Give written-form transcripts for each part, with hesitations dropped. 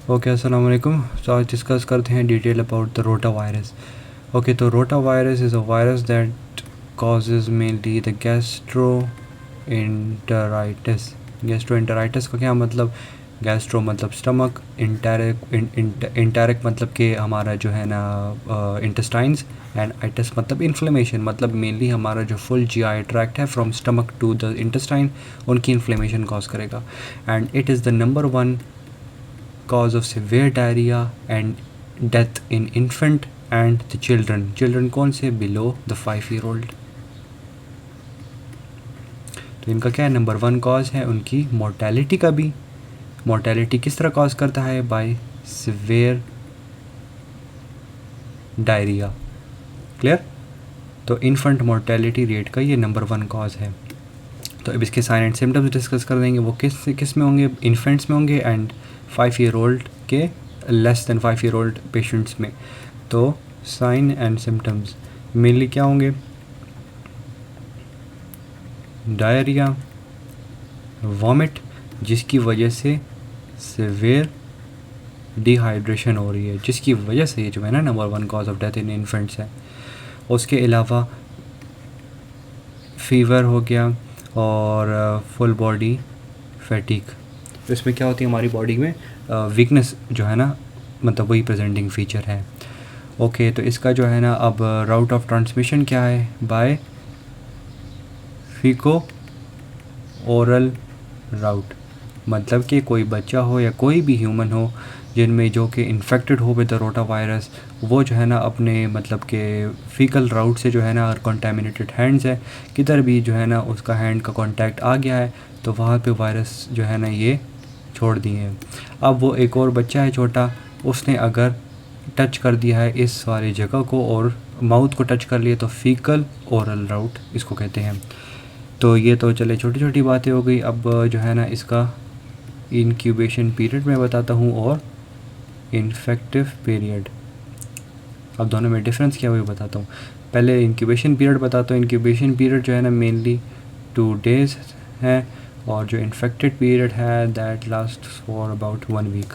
Okay, अस्सलाम वालेकुम। तो आज डिस्कस करते हैं detail about the rotavirus. Okay, तो rotavirus is a virus that causes mainly the gastroenteritis. Gastroenteritis का क्या मतलब? गैस्ट्रो मतलब स्टमक, इंटेरिक मतलब कि हमारा जो है ना इंटेस्टाइन्स, एंड आइटिस मतलब इन्फ्लेमेशन, मतलब मेनली हमारा जो फुल जीआई ट्रैक्ट है from stomach to the intestine, उनकी इन्फ्लेमेशन कॉज करेगा। And it is the number one cause of severe diarrhea and death in infant and the children। Children कौन से? Below the 5 year old। तो इनका क्या है? Number one cause है उनकी मोर्टेलिटी का भी। मोर्टेलिटी किस तरह कॉज करता है? By severe diarrhoea. क्लियर? तो इन्फेंट मोर्टेलिटी रेट का ये नंबर वन कॉज है। तो अब इसके साइन एंड सिम्टम्स डिस्कस कर देंगे। वो किस में होंगे? इन्फेंट्स में होंगे एंड 5 year old के less than 5 year old patients में। तो साइन एंड सिम्टम्स मेनली क्या होंगे? डायरिया, वॉमिट जिसकी वजह से सिवियर डिहाइड्रेशन हो रही है, जिसकी वजह से जो है ना number one cause of death in infants है। उसके अलावा फीवर हो गया और फुल बॉडी फैटिक। तो इसमें क्या होती है हमारी बॉडी में? वीकनेस जो है ना, मतलब वही प्रेजेंटिंग फीचर है। ओके, तो इसका जो है ना अब राउट ऑफ ट्रांसमिशन क्या है? बाय फीको ओरल राउट। मतलब कि कोई बच्चा हो या कोई भी ह्यूमन हो जिनमें जो कि इन्फेक्टेड हो विद द रोटा वायरस, वो जो है ना अपने मतलब के फीकल राउट से जो है ना, अगर कॉन्टेमिनेटेड हैंड्स है, किधर भी जो है ना उसका हैंड का कांटेक्ट आ गया है तो वहाँ पे वायरस जो है ना ये छोड़ दिए हैं। अब वो एक और बच्चा है छोटा, उसने अगर टच कर दिया है इस सारी जगह को और माउथ को टच कर लिया तो फीकल ओरल राउट इसको कहते हैं। तो ये तो चले छोटी छोटी बातें हो गई। अब जो है ना इसका इंक्यूबेशन पीरियड मैं बताता हूँ और इन्फेक्टिव पीरियड। अब दोनों में डिफरेंस क्या है वो बताता हूँ। पहले इंक्यूबेशन पीरियड बताता हूँ। इंक्यूबेशन पीरियड जो है ना मेनली 2 days है, और जो इन्फेक्टेड पीरियड है that last for about 1 week।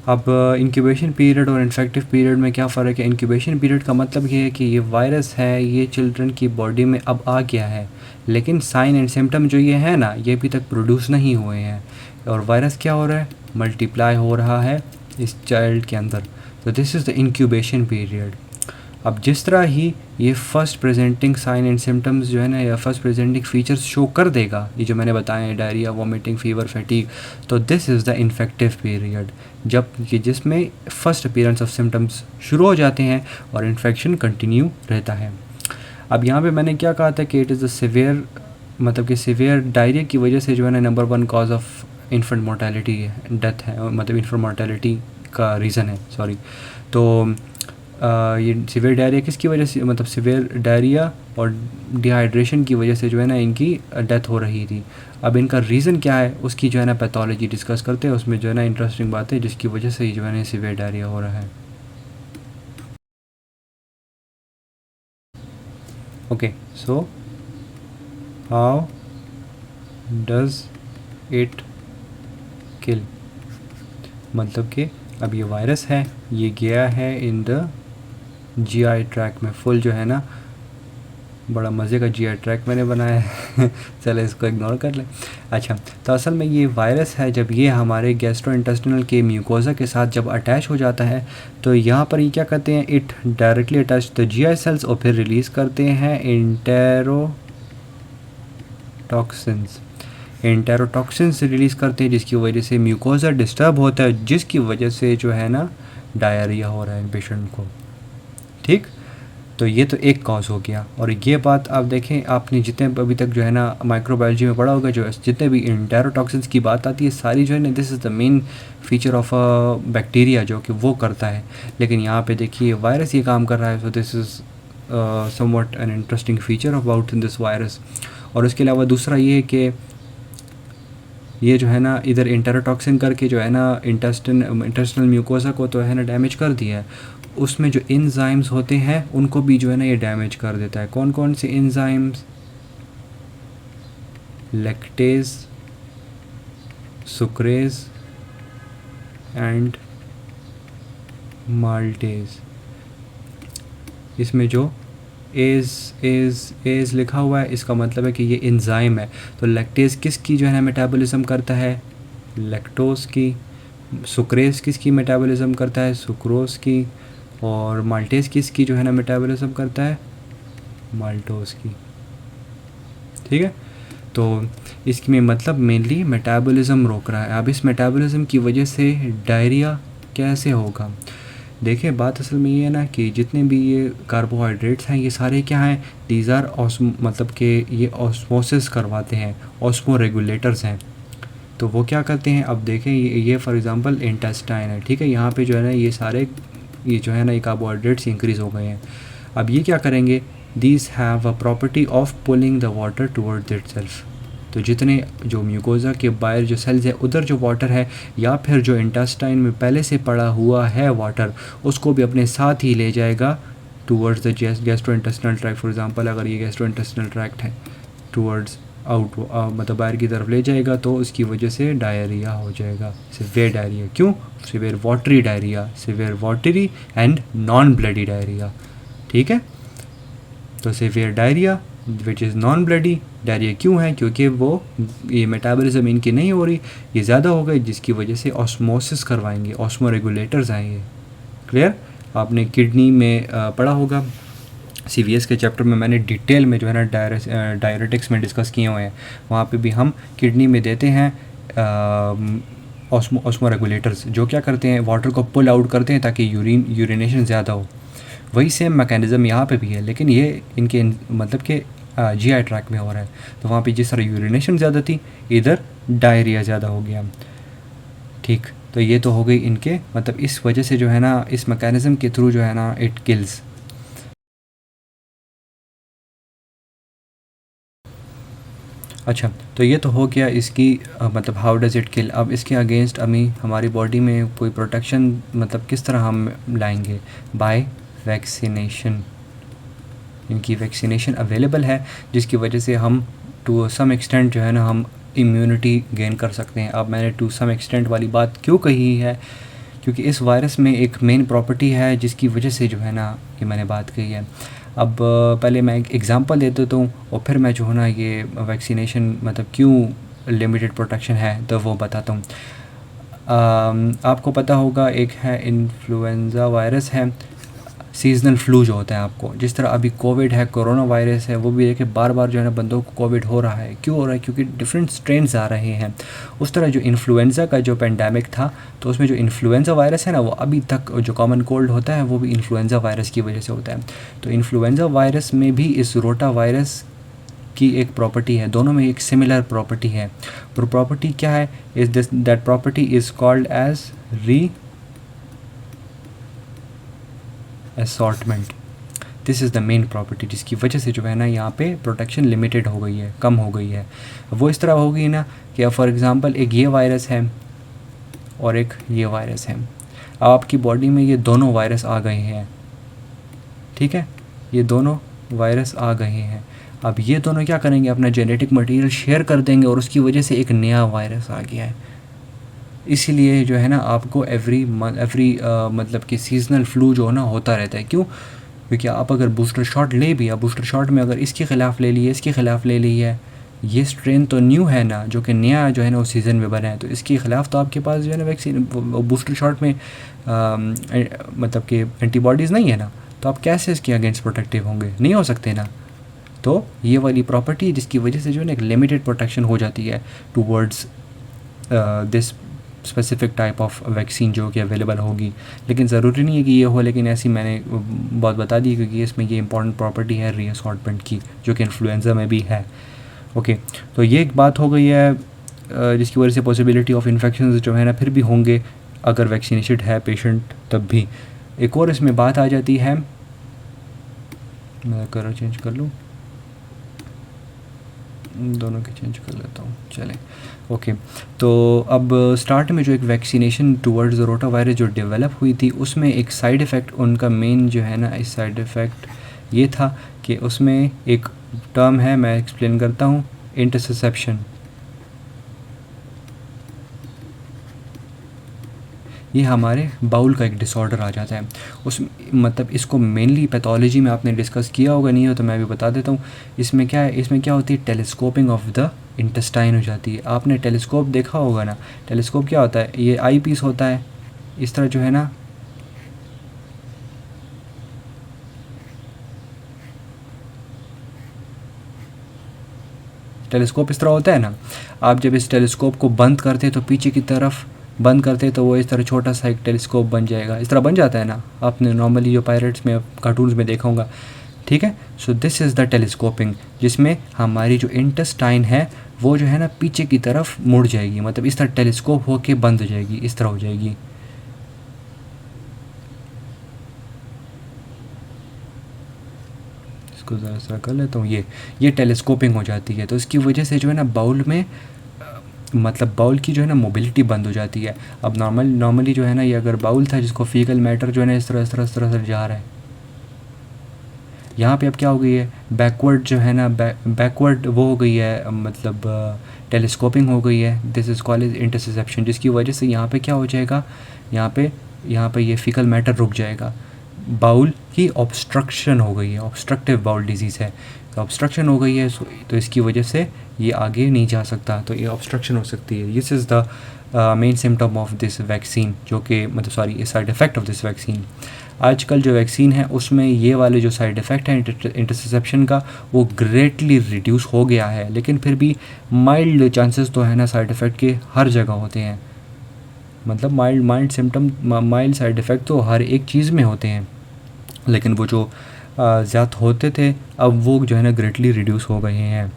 अब इंक्यूबेशन पीरियड और इन्फेक्टिव पीरियड में क्या फ़र्क है? इंक्यूबेशन पीरियड का मतलब ये है कि ये वायरस है, ये चिल्ड्रन की बॉडी में अब आ गया है, लेकिन साइन एंड सिम्टम जो ये है ना, ये अभी तक प्रोड्यूस नहीं हुए हैं, और वायरस क्या हो रहा है? मल्टीप्लाई हो रहा है इस चाइल्ड के अंदर। तो this is the incubation period. अब जिस तरह ही ये first presenting sign and symptoms जो है ना, या फर्स्ट प्रेजेंटिंग फीचर्स शो कर देगा, ये जो मैंने बताए हैं, डायरिया, वॉमिटिंग, फीवर, फैटीग, तो this is the infective period, जब कि जिसमें फर्स्ट अपीयरेंस ऑफ सिम्टम्स शुरू हो जाते हैं और इन्फेक्शन कंटिन्यू रहता है। अब यहाँ पे मैंने क्या कहा था कि इट इज़ द सिवियर, मतलब कि सिवियर डायरिया की वजह से जो है ना number one cause of infant mortality death है, मतलब इन्फेंट मोर्टेलिटी का रीज़न है, सॉरी। तो ये सिवियर डायरिया किसकी वजह से, मतलब सिवियर डायरिया और डिहाइड्रेशन की वजह से जो है ना इनकी डेथ हो रही थी। अब इनका रीज़न क्या है उसकी जो है ना पैथोलॉजी डिस्कस करते हैं। उसमें जो है ना इंटरेस्टिंग बात है जिसकी वजह से ही जो है ना सिवियर डायरिया हो रहा है। Okay, so how does it kill? मतलब कि अब ये वायरस है, ये गया है इन द जीआई ट्रैक में, फुल जो है ना, बड़ा मज़े का जीआई ट्रैक मैंने बनाया है चलो इसको इग्नोर कर लें। अच्छा, तो असल में ये वायरस है, जब ये हमारे गैस्ट्रोइंटेस्टिनल के म्यूकोज़ा के साथ जब अटैच हो जाता है तो यहाँ पर ये क्या करते हैं? It directly attach the GI cells और फिर रिलीज़ करते हैं इंटेरोटॉक्सिन्स रिलीज़ करते हैं, जिसकी वजह से म्यूकोज़ा डिस्टर्ब होता है, जिसकी वजह से जो है ना डायरिया हो रहा है पेशेंट को। ठीक, तो ये तो एक कॉज हो गया। और ये बात आप देखें, आपने जितने अभी तक जो है ना माइक्रोबायोलॉजी में पढ़ा होगा, जो जितने भी इंटेरोटॉक्सिन्स की बात आती है सारी जो है ना, this is the main feature of a bacteria जो कि वो करता है। लेकिन यहाँ पे देखिए वायरस ये काम कर रहा है, so this is somewhat an interesting feature about this virus. और उसके अलावा दूसरा ये है कि ये जो है ना इधर इंटेरोटॉक्सिन करके जो है ना इंटेस्टिनल म्यूकोसा को तो है ना डैमेज कर दिया है, उसमें जो एंजाइम्स होते हैं उनको भी जो है ना ये डैमेज कर देता है। कौन कौन से enzymes? Lactase, sucrase and maltase. इसमें जो एज लिखा हुआ है इसका मतलब है कि ये एंजाइम है। तो लैक्टेज किसकी जो है ना मेटाबॉलिज्म करता है? लैक्टोज की। सुक्रेज किसकी मेटाबॉलिज्म करता है? सुक्रोज की। और माल्टेज किसकी जो है ना मेटाबॉलिज्म करता है? माल्टोज की। ठीक है, तो इसमें मतलब मेनली मेटाबॉलिज्म रोक रहा है। अब इस मेटाबॉलिज्म की वजह से डायरिया कैसे होगा? देखिए बात असल में ये है ना कि जितने भी ये कार्बोहाइड्रेट्स हैं ये सारे क्या हैं? दीज आर मतलब कि ये ऑस्मोसिस करवाते हैं, ऑस्मो रेगुलेटर्स हैं। तो वो क्या करते हैं? अब देखें ये फॉर एग्जांपल इंटेस्टाइन है, ठीक है, यहाँ पे जो है ना ये सारे ये जो है ना ये कार्बोहाइड्रेट्स इंक्रीज़ हो गए हैं। अब ये क्या करेंगे? These have a property of pulling the water towards itself. तो जितने जो म्यूकोज़ा के बाहर जो सेल्स है उधर जो वाटर है या फिर जो इंटेस्टाइन में पहले से पड़ा हुआ है वाटर उसको भी अपने साथ ही ले जाएगा towards the gastro intestinal tract. For example अगर ये गैस्ट्रो इंटेस्टिनल ट्रैक्ट है टूवर्ड्स आउट मतलब बाहर की तरफ ले जाएगा तो उसकी वजह से डायरिया हो जाएगा, सिवियर डायरिया। क्यों? Severe watery diarrhoea, severe watery and non bloody diarrhoea. ठीक है, तो severe diarrhoea which is non bloody diarrhoea क्यों है? क्योंकि वो ये मेटाबॉलिज्म इनकी नहीं हो रही, ये ज़्यादा हो गई जिसकी वजह से ऑस्मोसिस करवाएंगे, ऑस्मो रेगुलेटर्स आएंगे। क्लियर? आपने किडनी में पढ़ा होगा, CVS के चैप्टर में मैंने डिटेल में जो है ना डायरेटिक्स में डिस्कस किए हुए हैं। वहाँ पे भी हम किडनी में देते हैं ऑस्मो रेगुलेटर्स जो क्या करते हैं? वाटर को पुल आउट करते हैं ताकि यूरिनेशन ज़्यादा हो। वही सेम मैकेनिज़्म यहाँ पे भी है, लेकिन ये इनके मतलब कि GI ट्रैक में हो रहा है। तो वहाँ पे जिस तरह यूरिनेशन ज़्यादा थी इधर डायरिया ज़्यादा हो गया। ठीक, तो ये तो हो गई इनके मतलब इस वजह से जो है ना इस मैकेनिज़्म के थ्रू जो है ना इट किल्स। अच्छा, तो ये तो हो गया इसकी मतलब हाउ डज़ इट किल। अब इसके अगेंस्ट हमारी बॉडी में कोई प्रोटेक्शन मतलब किस तरह हम लाएंगे? By vaccination. इनकी वैक्सीनेशन अवेलेबल है जिसकी वजह से हम टू सम एक्सटेंट जो है ना हम इम्यूनिटी गेन कर सकते हैं। अब मैंने टू सम एक्सटेंट वाली बात क्यों कही है? क्योंकि इस वायरस में एक मेन प्रॉपर्टी है जिसकी वजह से जो है ना ये मैंने बात कही है। अब पहले मैं एक एग्ज़ाम्पल दे देता हूँ और फिर मैं जो है ना ये वैक्सीनेशन मतलब क्यों लिमिटेड प्रोटेक्शन है तो वो बताता हूँ। आपको पता होगा एक है इन्फ्लुएंज़ा वायरस है, सीजनल फ्लू जो होता है आपको, जिस तरह अभी कोविड है, कोरोना वायरस है, वो भी देखिए बार बार जो है ना बंदों को कोविड हो रहा है। क्यों हो रहा है? क्योंकि डिफरेंट स्ट्रेन्स आ रहे हैं। उस तरह जो इन्फ्लुएंज़ा का जो पेंडेमिक था तो उसमें जो इन्फ्लुएंज़ा वायरस है ना वो अभी तक जो कॉमन कोल्ड होता है वो भी इन्फ्लुएंज़ा वायरस की वजह से होता है। तो इन्फ्लुएंज़ा वायरस में भी इस रोटा वायरस की एक प्रॉपर्टी है, दोनों में एक सिमिलर प्रॉपर्टी है। और प्रॉपर्टी क्या है? Is this that property is called as assortment. This is the main property जिसकी वजह से जो है ना यहाँ पे प्रोटेक्शन लिमिटेड हो गई है, कम हो गई है। वो इस तरह हो गई ना कि फॉर एग्ज़ाम्पल एक ये वायरस है और एक ये वायरस है। अब आपकी बॉडी में ये दोनों वायरस आ गए हैं, ठीक है, ये दोनों वायरस आ गए हैं। अब ये दोनों क्या करेंगे? अपना जेनेटिक मटेरियल शेयर कर देंगे और उसकी वजह से एक नया वायरस आ गया है। इसीलिए जो है ना आपको एवरी मतलब कि सीजनल फ्लू जो है ना होता रहता है। क्यों? क्योंकि आप अगर बूस्टर शॉट ले भी, आप बूस्टर शॉट में अगर इसके ख़िलाफ़ ले लिए, इसके ख़िलाफ़ ले ली है, ये स्ट्रेन तो न्यू है ना जो कि नया जो है ना उस सीज़न में बना है, तो इसके ख़िलाफ़ तो आपके पास जो है ना वैक्सीन बूस्टर शॉट में मतलब कि एंटीबॉडीज़ नहीं है ना, तो आप कैसे इसके अगेंस्ट प्रोटेक्टिव होंगे? नहीं हो सकते ना। तो ये वाली प्रॉपर्टी जिसकी वजह से जो है ना एक लिमिटेड प्रोटेक्शन हो जाती है towards this specific type of vaccine जो कि अवेलेबल होगी। लेकिन ज़रूरी नहीं है कि ये हो, लेकिन ऐसी मैंने बहुत बता दी क्योंकि इसमें ये इंपॉर्टेंट प्रॉपर्टी है रीअसॉर्टमेंट की जो कि इन्फ्लुएंज़ा में भी है। ओके, तो ये एक बात हो गई है जिसकी वजह से पॉसिबिलिटी ऑफ इन्फेक्शन जो है ना फिर भी होंगे अगर वैक्सीनेटेड है पेशेंट तब भी। एक और इसमें बात आ जाती है, मैं कलर चेंज कर लूँ, दोनों के चेंज कर लेता हूँ, चलें। ओके, तो अब स्टार्ट में जो एक वैक्सीनेशन टुवर्ड्स रोटा वायरस जो डेवलप हुई थी उसमें एक साइड इफ़ेक्ट उनका मेन जो है ना इस साइड इफ़ेक्ट ये था कि उसमें एक टर्म है, मैं एक्सप्लेन करता हूँ, इंटरसेप्शन। ये हमारे बाउल का एक डिसऑर्डर आ जाता है। उस मतलब इसको मेनली पैथोलॉजी में आपने डिस्कस किया होगा, नहीं हो तो मैं भी बता देता हूँ। इसमें क्या है, इसमें क्या होती है, टेलीस्कोपिंग ऑफ द इंटेस्टाइन हो जाती है। आपने टेलीस्कोप देखा होगा ना, टेलीस्कोप क्या होता है, ये आई पीस होता है इस तरह जो है ना, टेलीस्कोप इस तरह होता है ना। आप जब इस टेलीस्कोप को बंद करते तो पीछे की तरफ बंद करते तो वो इस तरह छोटा सा एक टेलीस्कोप बन जाएगा, इस तरह बन जाता है ना, आपने नॉर्मली जो पायरेट्स में कार्टून्स में देखा होगा, ठीक है। So this is the telescoping, जिसमें हमारी जो इंटेस्टाइन है वो जो है ना पीछे की तरफ मुड़ जाएगी, मतलब इस तरह टेलीस्कोप होके बंद हो जाएगी, इस तरह हो जाएगी। इसको ज़रा सा कर लेता हूँ, ये टेलीस्कोपिंग हो जाती है। तो इसकी वजह से जो है ना बाउल में मतलब बाउल की जो है ना मोबिलिटी बंद हो जाती है। अब नॉर्मली जो है ना, ये अगर बाउल था जिसको फीकल मैटर जो है ना इस तरह से जा रहा है, यहाँ पे अब क्या हो गई है, बैकवर्ड जो है ना, बैकवर्ड वो हो गई है, मतलब टेलीस्कोपिंग हो गई है। दिस इज़ कॉल्ड इंटरसेप्शन, जिसकी वजह से यहाँ पे क्या हो जाएगा, यहाँ पे ये फीकल मैटर रुक जाएगा। बाउल की ऑब्स्ट्रक्शन हो गई है, ऑब्स्ट्रक्टिव बाउल डिजीज़ है, तो ऑब्स्ट्रक्शन हो गई है, तो इसकी वजह से ये आगे नहीं जा सकता, तो ये ऑब्स्ट्रक्शन हो सकती है। This is the main symptom of this vaccine, जो कि मतलब sorry side effect of this vaccine. आजकल जो वैक्सीन है उसमें ये वाले जो साइड इफ़ेक्ट हैं इंटरसेप्शन का, वो ग्रेटली रिड्यूस हो गया है, लेकिन फिर भी माइल्ड चांसेस तो है ना साइड इफ़ेक्ट के हर जगह होते हैं। मतलब mild symptom, mild side effect तो हर एक चीज़ में होते हैं, लेकिन वो जो ज़्यादा होते थे अब वो जो है ना ग्रेटली रिड्यूस हो गए हैं।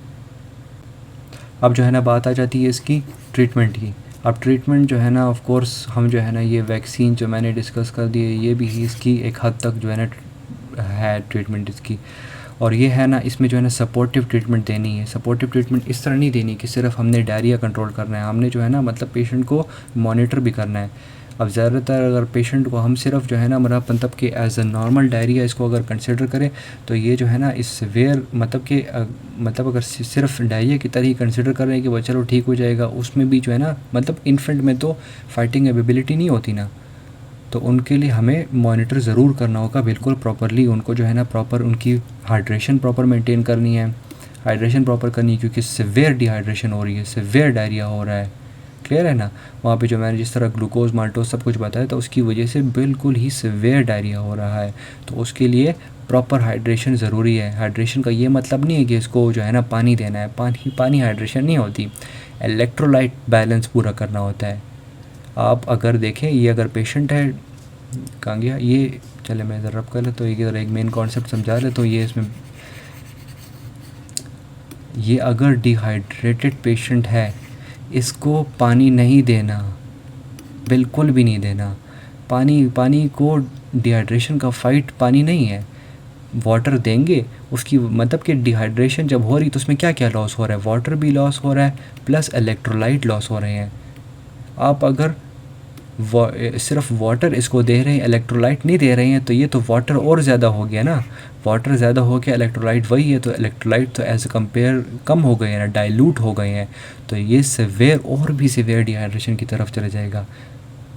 अब जो है ना बात आ जाती है इसकी ट्रीटमेंट की। अब ट्रीटमेंट जो है ना, ऑफ कोर्स हम जो है ना ये वैक्सीन जो मैंने डिस्कस कर दी है, ये भी इसकी एक हद तक जो है ना है ट्रीटमेंट इसकी। और ये है ना, इसमें जो है ना सपोर्टिव ट्रीटमेंट देनी है। सपोर्टिव ट्रीटमेंट इस तरह नहीं देनी कि सिर्फ हमने डायरिया कंट्रोल करना है, हमने जो है ना मतलब पेशेंट को मॉनिटर भी करना है। अब ज़्यादातर अगर पेशेंट को हम सिर्फ जो है ना मतलब कि एज अ नॉर्मल डायरिया इसको अगर कंसिडर करें, तो ये जो है ना इस सिवियर मतलब कि मतलब अगर सिर्फ डायरिया की तरह ही कंसिडर कर रहे हैं कि वो चलो ठीक हो जाएगा, उसमें भी जो है ना मतलब इन्फेंट में तो फाइटिंग एबिलिटी नहीं होती ना, तो उनके लिए हमें मॉनिटर ज़रूर करना होगा बिल्कुल प्रॉपरली। उनको जो है ना प्रॉपर उनकी हाइड्रेशन प्रॉपर मेंटेन करनी है, हाइड्रेशन प्रॉपर करनी है, क्योंकि सिवियर डिहाइड्रेशन हो रही है, सिवियर डायरिया हो रहा है, क्लियर है ना। वहाँ पे जो मैंने जिस तरह ग्लूकोज माल्टोज सब कुछ बताया, तो उसकी वजह से बिल्कुल ही सिवियर डायरिया हो रहा है, तो उसके लिए प्रॉपर हाइड्रेशन ज़रूरी है। हाइड्रेशन का ये मतलब नहीं है कि इसको जो है ना पानी देना है, पानी हाइड्रेशन नहीं होती, इलेक्ट्रोलाइट बैलेंस पूरा करना होता है। आप अगर देखें, ये अगर पेशेंट है, कहाँ गया ये, चले मैं इधर रब कर लेता हूँ, एक मेन कॉन्सेप्ट समझा लेता हूँ। ये इसमें ये अगर डिहाइड्रेटेड पेशेंट है, इसको पानी नहीं देना, बिल्कुल भी नहीं देना। पानी को डिहाइड्रेशन का फ़ाइट पानी नहीं है, वाटर देंगे उसकी मतलब कि डिहाइड्रेशन जब हो रही तो उसमें क्या क्या लॉस हो रहा है, वाटर भी लॉस हो रहा है प्लस इलेक्ट्रोलाइट लॉस हो रहे हैं। आप अगर सिर्फ वाटर इसको दे रहे हैं, इलेक्ट्रोलाइट नहीं दे रहे हैं, तो ये तो वाटर और ज़्यादा हो गया ना, वाटर ज़्यादा हो गया, इलेक्ट्रोलाइट वही है, तो इलेक्ट्रोलाइट तो एज कंपेयर कम हो गए हैं ना, डाइल्यूट हो गए हैं, तो ये सिवियर और भी सिवियर डिहाइड्रेशन की तरफ चले जाएगा।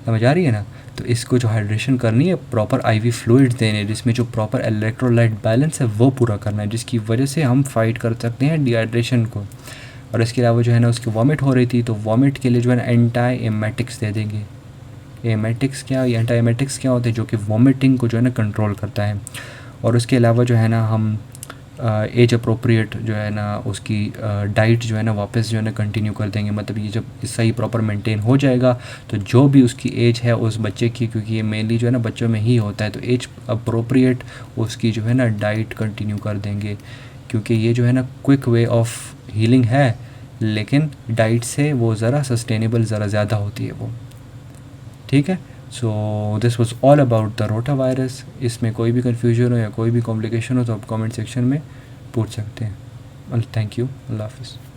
समझ आ रही है ना। तो इसको जो हाइड्रेशन करनी है, प्रॉपर आईवी फ्लूइड देने, जिसमें जो प्रॉपर इलेक्ट्रोलाइट बैलेंस है वो पूरा करना है, जिसकी वजह से हम फाइट कर सकते हैं डिहाइड्रेशन को। और इसके अलावा जो है ना उसकी वॉमिट हो रही थी, तो वॉमिट के लिए जो है ना एंटी एमेटिक्स दे देंगे। एमेटिक्स क्या, एंटी एमेटिक्स क्या होते हैं, जो कि वॉमिटिंग को जो है ना कंट्रोल करता है। और उसके अलावा जो है ना हम एज अप्रोप्रिएट जो है ना उसकी डाइट जो है ना वापस जो है ना कंटिन्यू कर देंगे। मतलब ये जब सही प्रॉपर मेंटेन हो जाएगा, तो जो भी उसकी एज है उस बच्चे की, क्योंकि ये मेनली जो है ना बच्चों में ही होता है, तो एज अप्रोप्रिएट उसकी जो है ना डाइट कंटिन्यू कर देंगे, क्योंकि ये जो है ना क्विक वे ऑफ हीलिंग है, लेकिन डाइट से वो ज़रा सस्टेनेबल ज़रा ज़्यादा होती है वो, ठीक है। So this was all about the rota virus. इसमें कोई भी कन्फ्यूजन हो या कोई भी कॉम्प्लिकेशन हो तो आप कमेंट सेक्शन में पूछ सकते हैं। थैंक यू, अल्लाह हाफ़िज़।